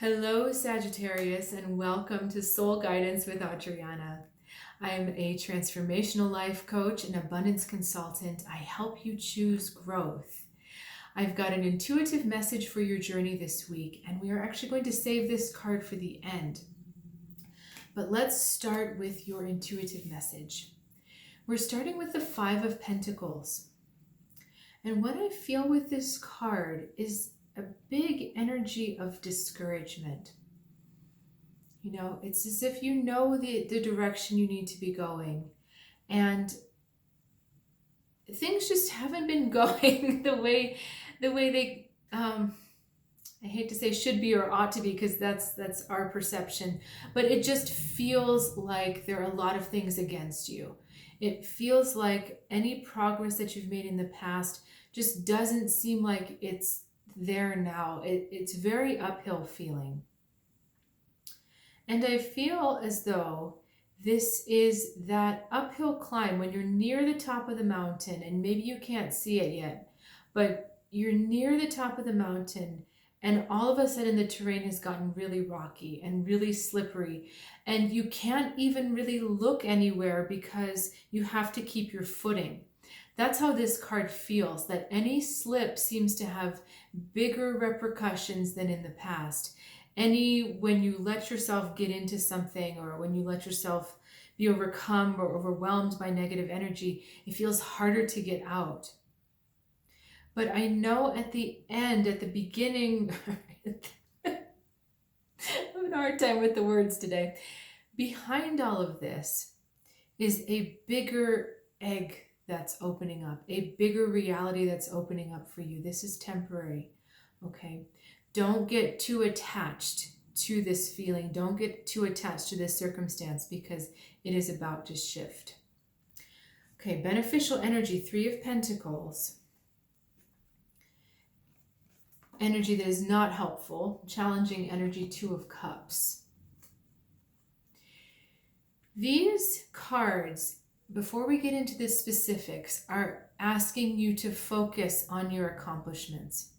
Hello, Sagittarius, and welcome to Soul Guidance with Adriana. I'm a transformational life coach and abundance consultant. I help you choose growth. I've got an intuitive message for your journey this week, and we are actually going to save this card for the end. But let's start with your intuitive message. We're starting with the Five of Pentacles. And what I feel with this card is a big energy of discouragement. You know, it's as if you know the direction you need to be going, and things just haven't been going the way they I hate to say should be or ought to be, because that's our perception, but it just feels like there are a lot of things against you. It feels like any progress that you've made in the past just doesn't seem like it's there now. It's very uphill feeling. And I feel as though this is that uphill climb when you're near the top of the mountain, and maybe you can't see it yet, but you're near the top of the mountain, and all of a sudden the terrain has gotten really rocky and really slippery, and you can't even really look anywhere because you have to keep your footing. That's how this card feels, that any slip seems to have bigger repercussions than in the past. When you let yourself get into something, or when you let yourself be overcome or overwhelmed by negative energy, it feels harder to get out. But I know at the end, at the beginning, I'm having a hard time with the words today. Behind all of this is a bigger egg that's opening up, a bigger reality that's opening up for you. This is temporary, okay? Don't get too attached to this feeling. Don't get too attached to this circumstance, because it is about to shift. Okay, beneficial energy, Three of Pentacles. Energy that is not helpful, challenging energy, Two of Cups. These cards, before we get into the specifics, are asking you to focus on your accomplishments.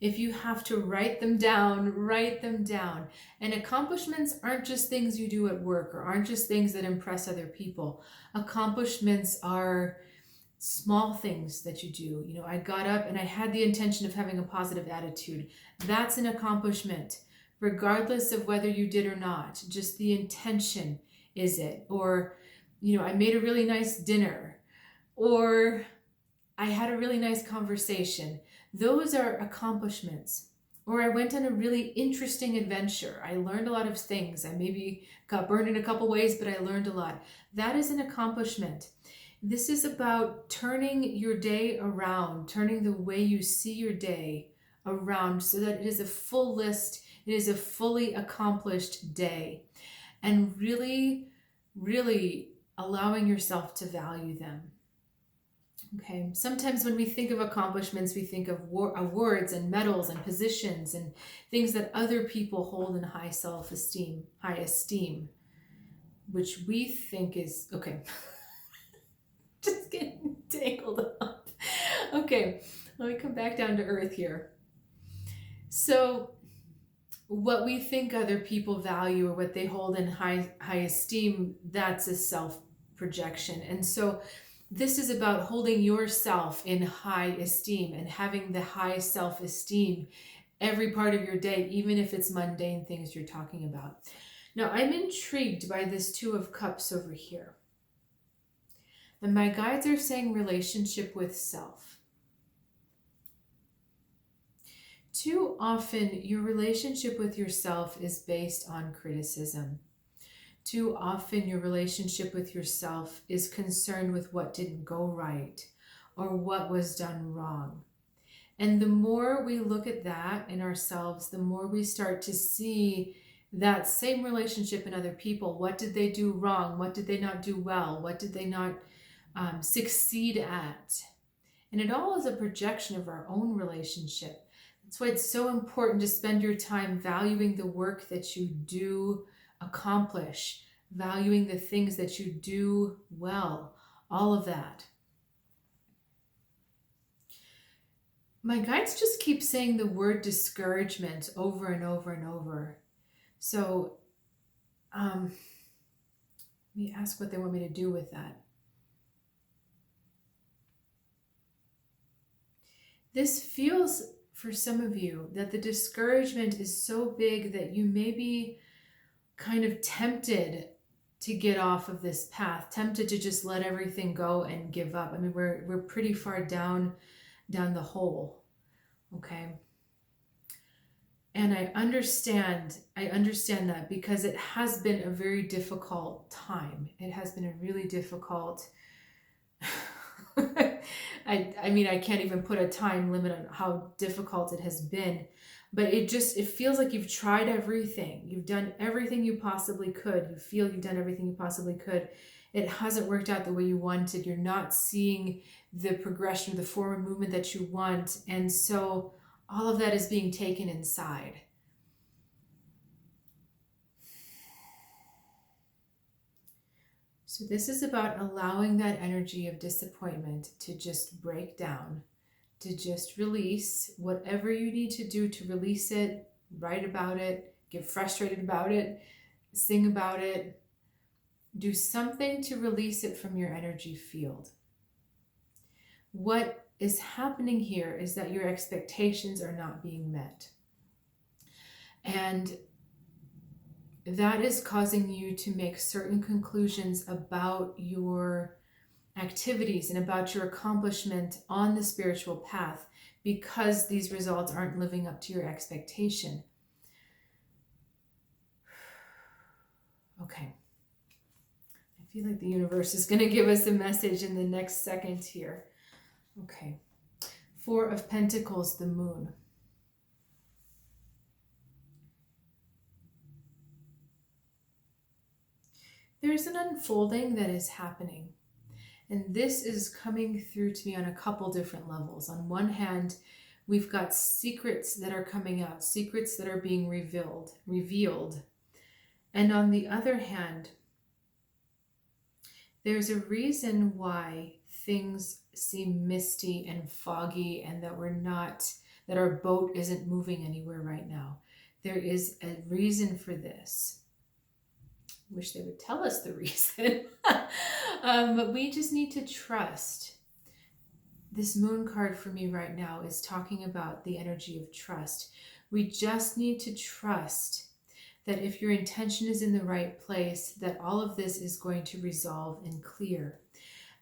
If you have to write them down, write them down. And accomplishments aren't just things you do at work, or aren't just things that impress other people. Accomplishments are small things that you do. You know, I got up and I had the intention of having a positive attitude. That's an accomplishment, regardless of whether you did or not. Just the intention is it. Or, you know, I made a really nice dinner, or I had a really nice conversation. Those are accomplishments. Or I went on a really interesting adventure. I learned a lot of things. I maybe got burned in a couple ways, but I learned a lot. That is an accomplishment. This is about turning your day around, turning the way you see your day around, so that it is a full list, it is a fully accomplished day. And really, really allowing yourself to value them. Okay, sometimes when we think of accomplishments, we think of awards and medals and positions and things that other people hold in high self-esteem, high esteem, which we think is, okay, just getting tangled up. Okay, let me come back down to earth here. So what we think other people value, or what they hold in high esteem, that's a self-projection. And so this is about holding yourself in high esteem and having the high self-esteem every part of your day, even if it's mundane things you're talking about. Now, I'm intrigued by this Two of Cups over here. And my guides are saying relationship with self. Too often, your relationship with yourself is based on criticism. Too often, your relationship with yourself is concerned with what didn't go right or what was done wrong. And the more we look at that in ourselves, the more we start to see that same relationship in other people. What did they do wrong? What did they not do well? What did they not succeed at? And it all is a projection of our own relationship. That's why it's so important to spend your time valuing the work that you do accomplish, valuing the things that you do well, all of that. My guides just keep saying the word discouragement over and over and over. So let me ask what they want me to do with that. This feels, for some of you, that the discouragement is so big that you may be kind of tempted to get off of this path, tempted to just let everything go and give up. I mean, we're pretty far down the hole, okay? And I understand that, because it has been a very difficult time. It has been a really difficult I mean, I can't even put a time limit on how difficult it has been, but it feels like you've tried everything. You've done everything you possibly could. You feel you've done everything you possibly could. It hasn't worked out the way you wanted. You're not seeing the progression, the forward movement that you want. And so all of that is being taken inside. So this is about allowing that energy of disappointment to just break down, to just release whatever you need to do to release it, write about it, get frustrated about it, sing about it, do something to release it from your energy field. What is happening here is that your expectations are not being met. And that is causing you to make certain conclusions about your activities and about your accomplishment on the spiritual path, because these results aren't living up to your expectation. Okay. I feel like the universe is going to give us a message in the next second here. Okay. 4 of Pentacles, the Moon. There's an unfolding that is happening. And this is coming through to me on a couple different levels. On one hand, we've got secrets that are coming out, secrets that are being revealed. And on the other hand, there's a reason why things seem misty and foggy, and that our boat isn't moving anywhere right now. There is a reason for this. Wish they would tell us the reason. But we just need to trust. This Moon card for me right now is talking about the energy of trust. We just need to trust that if your intention is in the right place, that all of this is going to resolve and clear.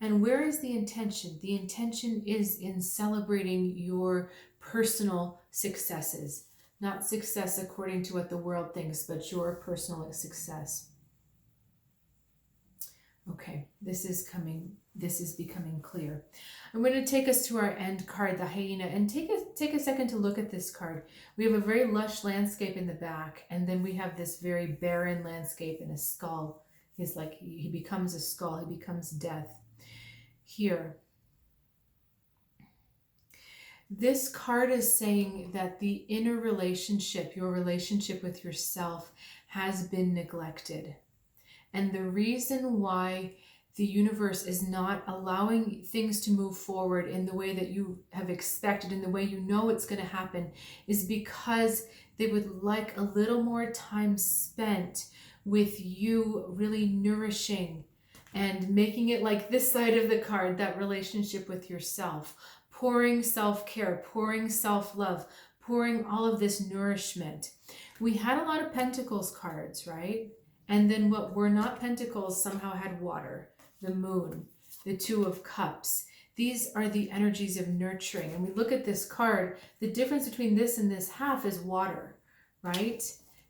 And where is the intention? The intention is in celebrating your personal successes, not success according to what the world thinks, but your personal success. Okay, this is becoming clear. I'm going to take us to our end card, the hyena, and take a second to look at this card. We have a very lush landscape in the back, and then we have this very barren landscape and a skull. He becomes a skull, he becomes death. Here, this card is saying that the inner relationship, your relationship with yourself, has been neglected. And the reason why the universe is not allowing things to move forward in the way that you have expected, in the way you know it's going to happen, is because they would like a little more time spent with you really nourishing and making it like this side of the card, that relationship with yourself, pouring self-care, pouring self-love, pouring all of this nourishment. We had a lot of Pentacles cards, right? And then what were not Pentacles somehow had water, the Moon, the 2 of Cups. These are the energies of nurturing. And we look at this card, the difference between this and this half is water, right?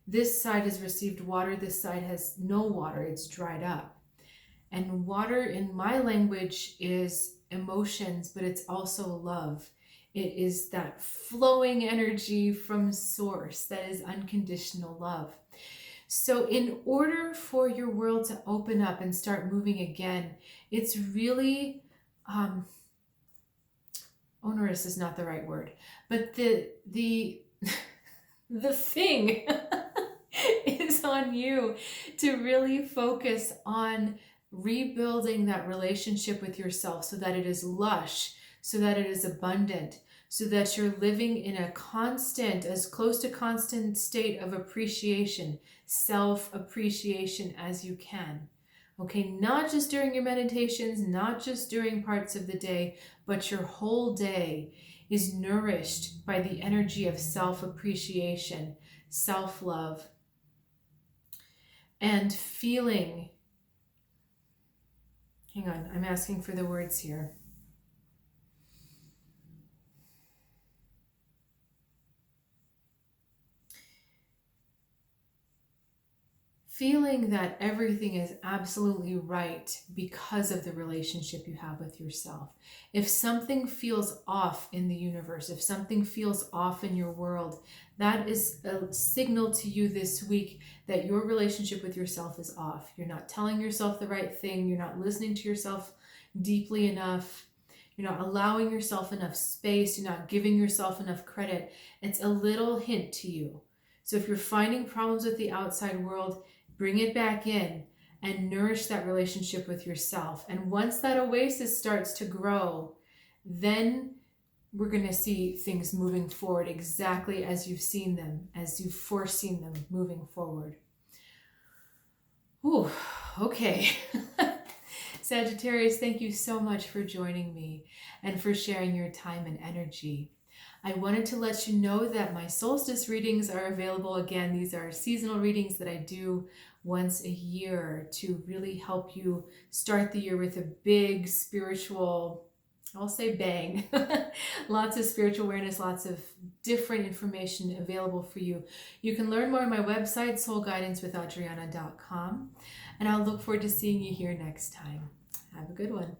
This side has received water, this side has no water, it's dried up. And water in my language is emotions, but it's also love. It is that flowing energy from source that is unconditional love. So in order for your world to open up and start moving again, it's really, onerous is not the right word, but the thing is on you to really focus on rebuilding that relationship with yourself so that it is lush, so that it is abundant, so that you're living in a constant, as close to constant state of appreciation, self-appreciation as you can. Okay, not just during your meditations, not just during parts of the day, but your whole day is nourished by the energy of self-appreciation, self-love, and feeling. Hang on, I'm asking for the words here. Feeling that everything is absolutely right because of the relationship you have with yourself. If something feels off in the universe, if something feels off in your world, that is a signal to you this week that your relationship with yourself is off. You're not telling yourself the right thing. You're not listening to yourself deeply enough. You're not allowing yourself enough space. You're not giving yourself enough credit. It's a little hint to you. So if you're finding problems with the outside world, bring it back in and nourish that relationship with yourself. And once that oasis starts to grow, then we're going to see things moving forward exactly as you've seen them, as you've foreseen them moving forward. Ooh, okay. Sagittarius, thank you so much for joining me and for sharing your time and energy. I wanted to let you know that my solstice readings are available again. These are seasonal readings that I do once a year to really help you start the year with a big spiritual, I'll say bang. Lots of spiritual awareness, lots of different information available for you. You can learn more on my website, soulguidancewithadriana.com, and I'll look forward to seeing you here next time. Have a good one.